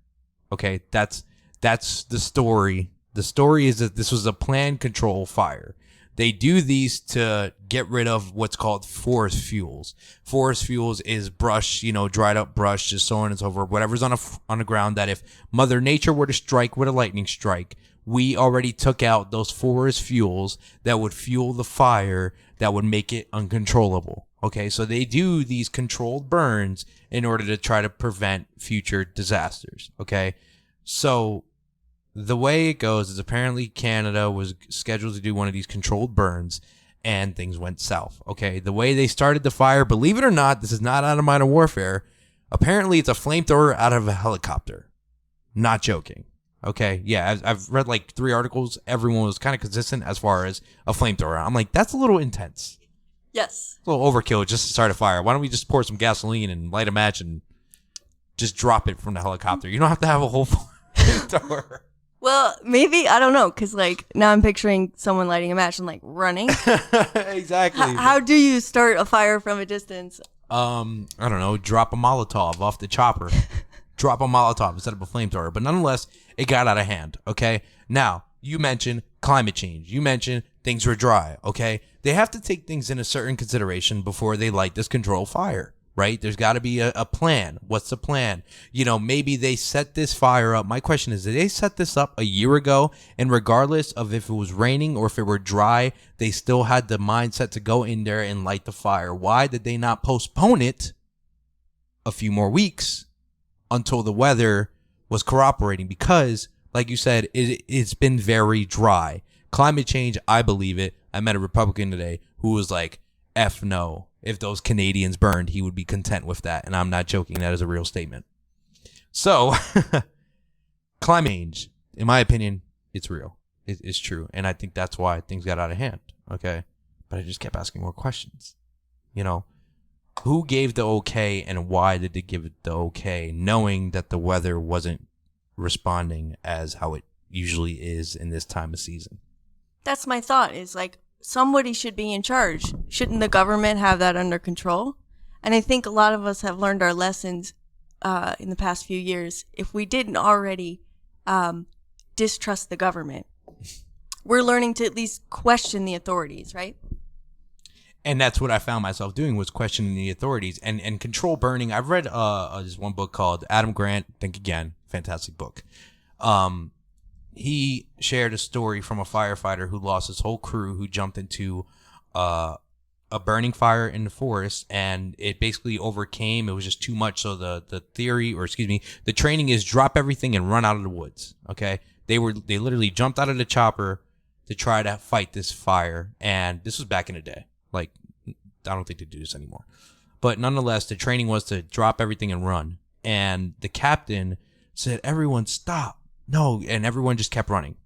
Okay, that's the story. The story is that this was a planned control fire. They do these to get rid of what's called forest fuels. Forest fuels is brush, dried up brush, just so on and so forth, whatever's on the ground, that if Mother Nature were to strike with a lightning strike, we already took out those forest fuels that would fuel the fire that would make it uncontrollable. Okay, so they do these controlled burns in order to try to prevent future disasters. Okay, so the way it goes is apparently Canada was scheduled to do one of these controlled burns and things went south. Okay, the way they started the fire, believe it or not, this is not out of Modern Warfare. Apparently, it's a flamethrower out of a helicopter. Not joking. Okay, yeah, I've read like 3 articles. Everyone was kind of consistent as far as a flamethrower. I'm like, that's a little intense. Yes. A little overkill just to start a fire. Why don't we just pour some gasoline and light a match and just drop it from the helicopter? You don't have to have a whole flamethrower. Well, maybe, I don't know, because, now I'm picturing someone lighting a match and, running. Exactly. How do you start a fire from a distance? I don't know, drop a Molotov off the chopper. Drop a Molotov instead of a flamethrower. But nonetheless, it got out of hand, okay? Now, you mentioned climate change. You mentioned things were dry, okay? They have to take things in a certain consideration before they light this control fire. Right? There's got to be a plan. What's the plan? Maybe they set this fire up. My question is, did they set this up a year ago? And regardless of if it was raining or if it were dry, they still had the mindset to go in there and light the fire. Why did they not postpone it a few more weeks until the weather was cooperating? Because, like you said, it's been very dry. Climate change, I believe it. I met a Republican today who was like, F no. If those Canadians burned, he would be content with that. And I'm not joking. That is a real statement. So, climate change, in my opinion, it's real. It's true. And I think that's why things got out of hand. Okay. But I just kept asking more questions. Who gave the okay and why did they give it the okay, knowing that the weather wasn't responding as how it usually is in this time of season? That's my thought, is somebody should be in charge. Shouldn't the government have that under control? And I think a lot of us have learned our lessons in the past few years. If we didn't already distrust the government, we're learning to at least question the authorities, right? And that's what I found myself doing, was questioning the authorities and control burning. I've read this one book called Adam Grant, Think Again, fantastic book. He shared a story from a firefighter who lost his whole crew, who jumped into a burning fire in the forest, and it basically overcame. It was just too much. So the training is drop everything and run out of the woods. Okay, they literally jumped out of the chopper, to try to fight this fire. And this was back in the day. Like, I don't think they do this anymore. But nonetheless, the training was to drop everything and run. And the captain said, everyone stop. No, and everyone just kept running.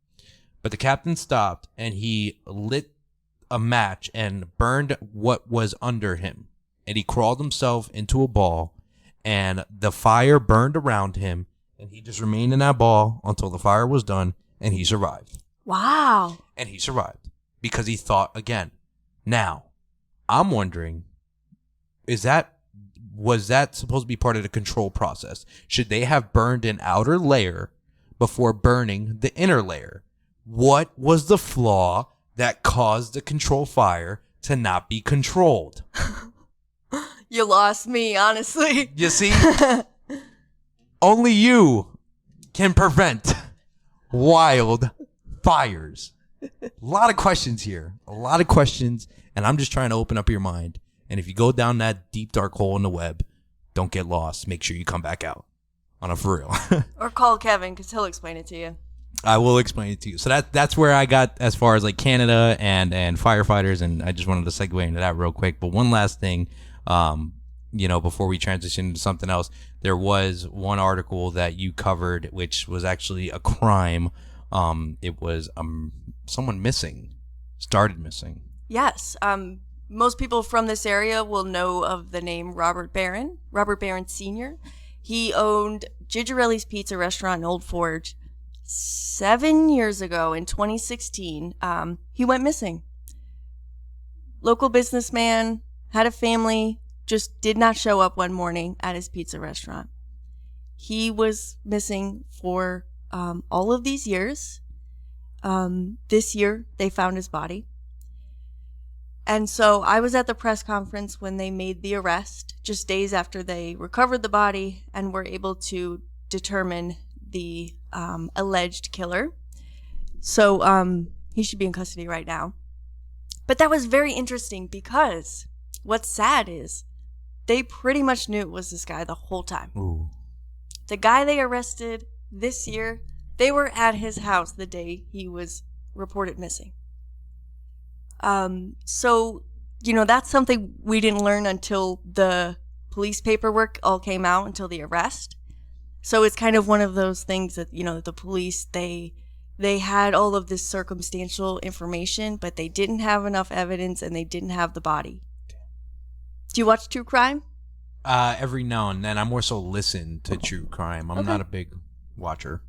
But the captain stopped, and he lit a match and burned what was under him. And he crawled himself into a ball, and the fire burned around him, and he just remained in that ball until the fire was done, and he survived. Wow. And he survived because he thought again. Now, I'm wondering, was that supposed to be part of the control process? Should they have burned an outer layer before burning the inner layer? What was the flaw that caused the control fire to not be controlled? You lost me, honestly. You see? Only you can prevent wild fires. A lot of questions here. A lot of questions. And I'm just trying to open up your mind. And if you go down that deep, dark hole in the web, don't get lost. Make sure you come back out on a for real. Or call Kevin, because he'll explain it to you. I will explain it to you. So that's where I got as far as like Canada and firefighters, and I just wanted to segue into that real quick. But one last thing, before we transition into something else, there was one article that you covered, which was actually a crime. It was someone started missing. Yes. Most people from this area will know of the name Robert Barron Sr. He owned Gigerelli's Pizza Restaurant in Old Forge. 7 years ago in 2016, he went missing. Local businessman, had a family, just did not show up one morning at his pizza restaurant. He was missing for all of these years. This year, they found his body. And so I was at the press conference when they made the arrest, just days after they recovered the body and were able to determine the alleged killer. So he should be in custody right now. But that was very interesting because what's sad is they pretty much knew it was this guy the whole time. Ooh. The guy they arrested this year, they were at his house the day he was reported missing. So, that's something we didn't learn until the police paperwork all came out, until the arrest. So it's kind of one of those things that, the police, they had all of this circumstantial information, but they didn't have enough evidence and they didn't have the body. Do you watch true crime? Every now and then. I more so listen to true crime. I'm not a big watcher.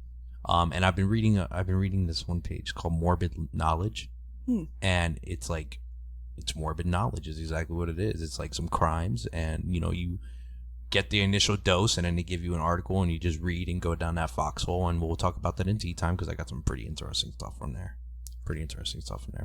And I've been reading this one page called Morbid Knowledge. And it's morbid knowledge is exactly what it is. It's like some crimes, and you get the initial dose, and then they give you an article, and you just read and go down that foxhole, and we'll talk about that in tea time because I got some pretty interesting stuff from there.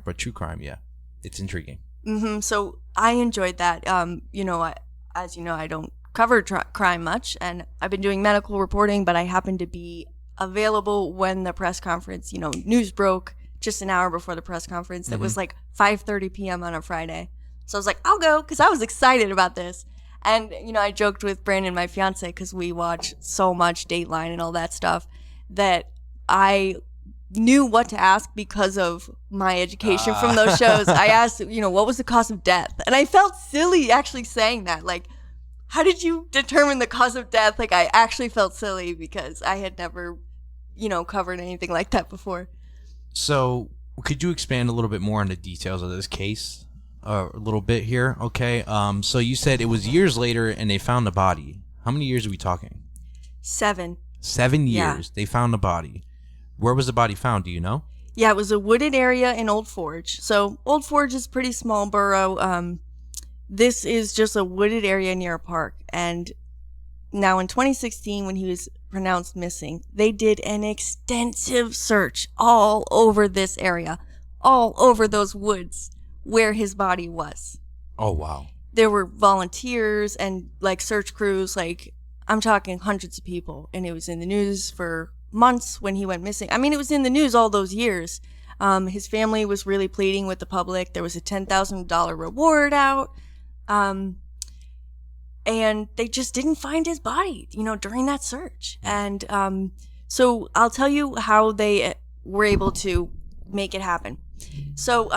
But true crime, yeah, it's intriguing. Mm-hmm. So I enjoyed that. As you know, I don't cover crime much, and I've been doing medical reporting, but I happened to be available when the press conference, news broke just an hour before the press conference. It was like 5:30 p.m. on a Friday. So I was like, I'll go because I was excited about this. And, I joked with Brandon, my fiance, because we watch so much Dateline and all that stuff, that I knew what to ask because of my education from those shows. I asked, what was the cause of death? And I felt silly actually saying that. Like, how did you determine the cause of death? Like, I actually felt silly because I had never, covered anything like that before. So, could you expand a little bit more on the details of this case? A little bit here, okay? So you said it was years later and they found the body. How many years are we talking? 7. 7 years. Yeah. They found the body. Where was the body found? Do you know? Yeah, it was a wooded area in Old Forge. So Old Forge is a pretty small borough. This is just a wooded area near a park. And now in 2016, when he was pronounced missing, they did an extensive search all over this area, all over those woods where his body was. Oh, wow. There were volunteers and search crews, I'm talking hundreds of people. And it was in the news for months when he went missing. I mean, it was in the news all those years. His family was really pleading with the public. There was a $10,000 reward out. And they just didn't find his body, during that search. And so I'll tell you how they were able to make it happen. So,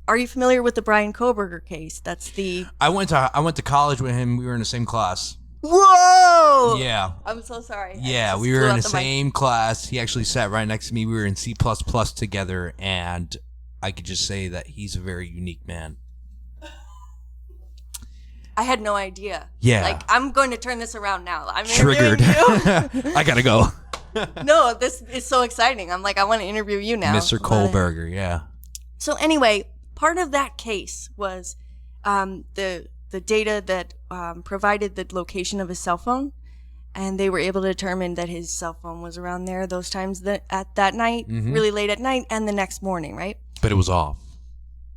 are you familiar with the Brian Koberger case? That's the... I went to college with him. We were in the same class. Whoa! Yeah. I'm so sorry. Yeah, we were in the same class. He actually sat right next to me. We were in C++ together, and I could just say that he's a very unique man. I had no idea. Yeah. Like, I'm going to turn this around now. I'm Triggered. interviewing you. I gotta go. No, this is so exciting. I'm like, I want to interview you now. Mr. Kohlberger, yeah. So anyway, part of that case was the data that provided the location of his cell phone, and they were able to determine that his cell phone was around there those times at that night, really late at night, and the next morning, right? But it was off.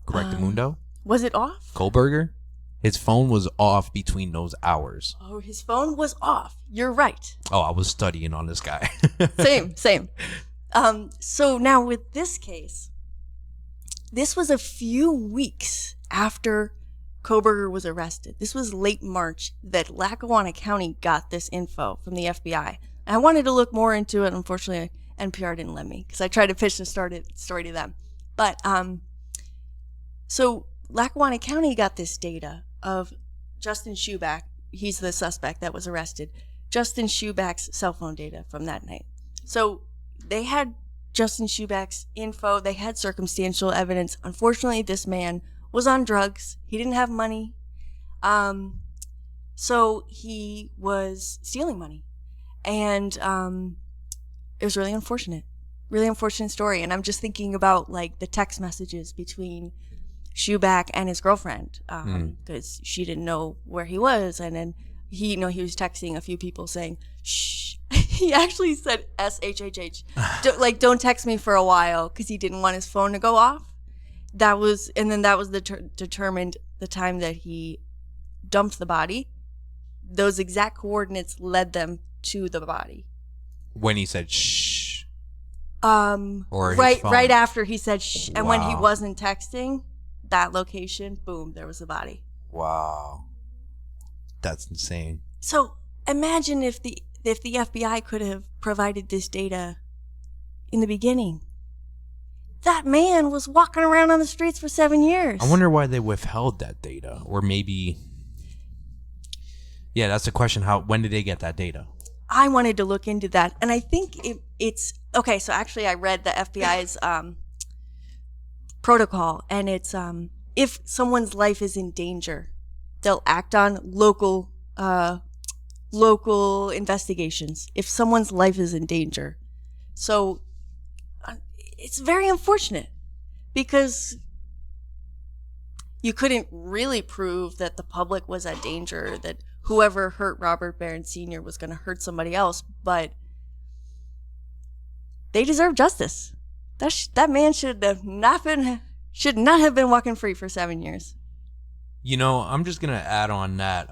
Correctamundo? Was it off? Kohlberger? His phone was off between those hours. Oh, his phone was off. You're right. Oh, I was studying on this guy. Same. So now with this case, this was a few weeks after Koberger was arrested. This was late March that Lackawanna County got this info from the FBI. And I wanted to look more into it. Unfortunately, NPR didn't let me because I tried to pitch the story to them. But so Lackawanna County got this data of Justin Schuback. He's the suspect that was arrested. Justin Schuback's cell phone data from that night. So they had Justin Schuback's info. They had circumstantial evidence. Unfortunately, this man was on drugs. He didn't have money. So he was stealing money. And it was really unfortunate. Really unfortunate story. And I'm just thinking about like the text messages between Schuback and his girlfriend, because she didn't know where he was, and then he was texting a few people saying, "Shh." He actually said SHHH, don't text me for a while, because he didn't want his phone to go off. That was determined the time that he dumped the body. Those exact coordinates led them to the body. When he said shh. Or right after he said shh, and when he wasn't texting that location, boom, there was the body. Wow. That's insane. So imagine if the FBI could have provided this data in the beginning. That man was walking around on the streets for 7 years. I wonder why they withheld that data. Or maybe... Yeah, that's the question. When did they get that data? I wanted to look into that. And I think it's... Okay, so actually I read the FBI's... protocol, and it's if someone's life is in danger, they'll act on local investigations if someone's life is in danger. So it's very unfortunate because you couldn't really prove that the public was at danger, that whoever hurt Robert Barron Sr. was going to hurt somebody else, but they deserve justice. That man should not have been walking free for 7 years. You know, I'm just gonna add on that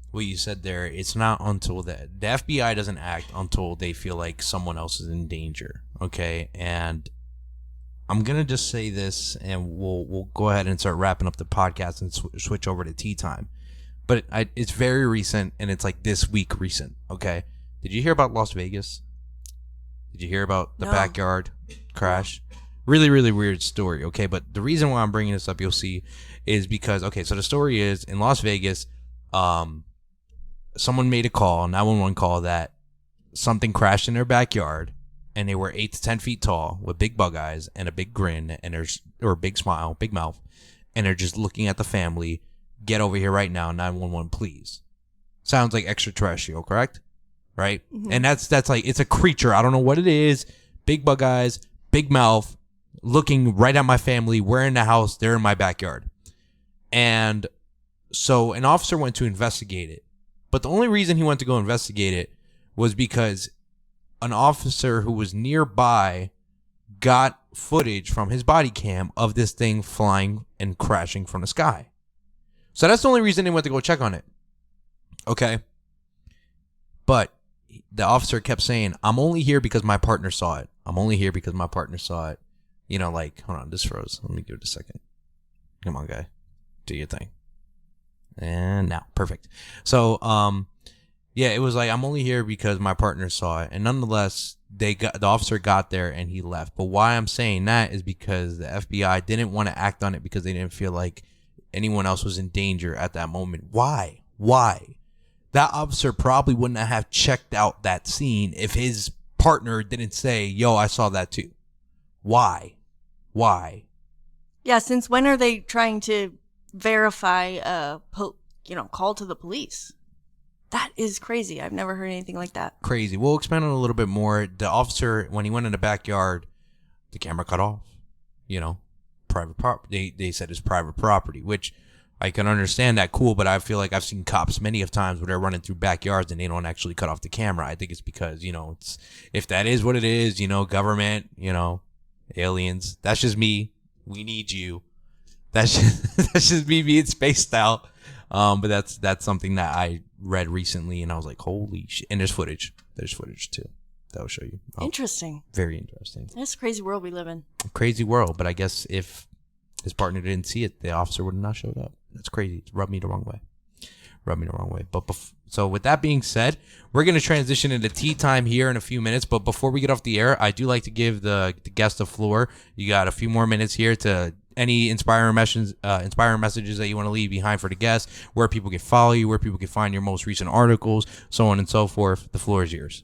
what you said there. It's not until the FBI doesn't act until they feel like someone else is in danger. Okay, and I'm gonna just say this, and we'll go ahead and start wrapping up the podcast and switch over to tea time. But it's very recent, and it's like this week recent. Okay, did you hear about Las Vegas? Did you hear about the backyard crash? Really, really weird story, okay? But the reason why I'm bringing this up, you'll see, is because, okay, so the story is, in Las Vegas, someone made a 911 call, that something crashed in their backyard, and they were 8 to 10 feet tall, with big bug eyes, and a big grin, or a big smile, big mouth, and they're just looking at the family. Get over here right now, 911, please. Sounds like extraterrestrial, correct? Right? Mm-hmm. And that's like, it's a creature. I don't know what it is. Big bug eyes, big mouth, looking right at my family. We're in the house. They're in my backyard. And so an officer went to investigate it. But the only reason he went to go investigate it was because an officer who was nearby got footage from his body cam of this thing flying and crashing from the sky. So that's the only reason they went to go check on it. Okay. But the officer kept saying, I'm only here because my partner saw it. I'm only here because my partner saw it. You know, like, hold on, this froze. Let me give it a second. Come on, guy. Do your thing. And now, perfect. So, yeah, it was like, I'm only here because my partner saw it. And nonetheless, the officer got there and he left. But why I'm saying that is because the FBI didn't want to act on it because they didn't feel like anyone else was in danger at that moment. Why? That officer probably wouldn't have checked out that scene if his partner didn't say, yo, I saw that too. Why? Yeah, since when are they trying to verify a call to the police? That is crazy. I've never heard anything like that. Crazy. We'll expand on it a little bit more. The officer, when he went in the backyard, the camera cut off. Private property. They said it's private property, which I can understand that. Cool, but I feel like I've seen cops many of times where they're running through backyards and they don't actually cut off the camera. I think it's because, it's, if that is what it is, government, aliens. That's just me. We need you. That's just me being spaced out. But that's something that I read recently, and I was like, holy shit. And there's footage. There's footage too. That'll show you. Interesting. Very interesting. It's a crazy world we live in. Crazy world. But I guess if his partner didn't see it, the officer would have not showed up. That's crazy. It rubbed me the wrong way. But so with that being said, we're going to transition into tea time here in a few minutes. But before we get off the air, I do like to give the guest the floor. You got a few more minutes here to any inspiring messages that you want to leave behind for the guests, where people can follow you, where people can find your most recent articles, so on and so forth. The floor is yours.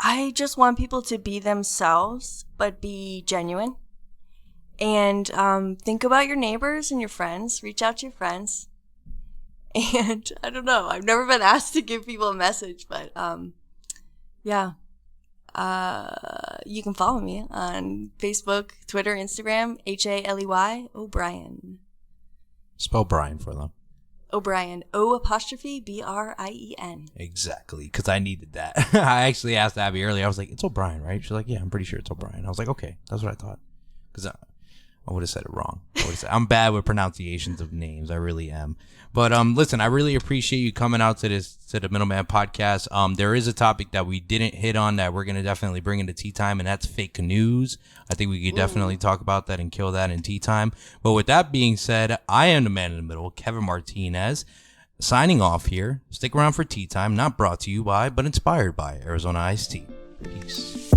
I just want people to be themselves, but be genuine. And think about your neighbors and your friends. Reach out to your friends. And I don't know. I've never been asked to give people a message, but yeah. You can follow me on Facebook, Twitter, Instagram, Haley O'Brien. Spell Brian for them. O'Brien, O''Brien. Exactly, because I needed that. I actually asked Abby earlier. I was like, it's O'Brien, right? She's like, yeah, I'm pretty sure it's O'Brien. I was like, okay, that's what I thought. Because I would have said it wrong. I'm bad with pronunciations of names. I really am. But listen, I really appreciate you coming out to the Middleman Podcast. There is a topic that we didn't hit on that we're going to definitely bring into tea time, and that's fake news. I think we could definitely talk about that and kill that in tea time. But with that being said, I am the man in the middle, Kevin Martinez, signing off here. Stick around for tea time, not brought to you by, but inspired by Arizona Iced Tea. Peace.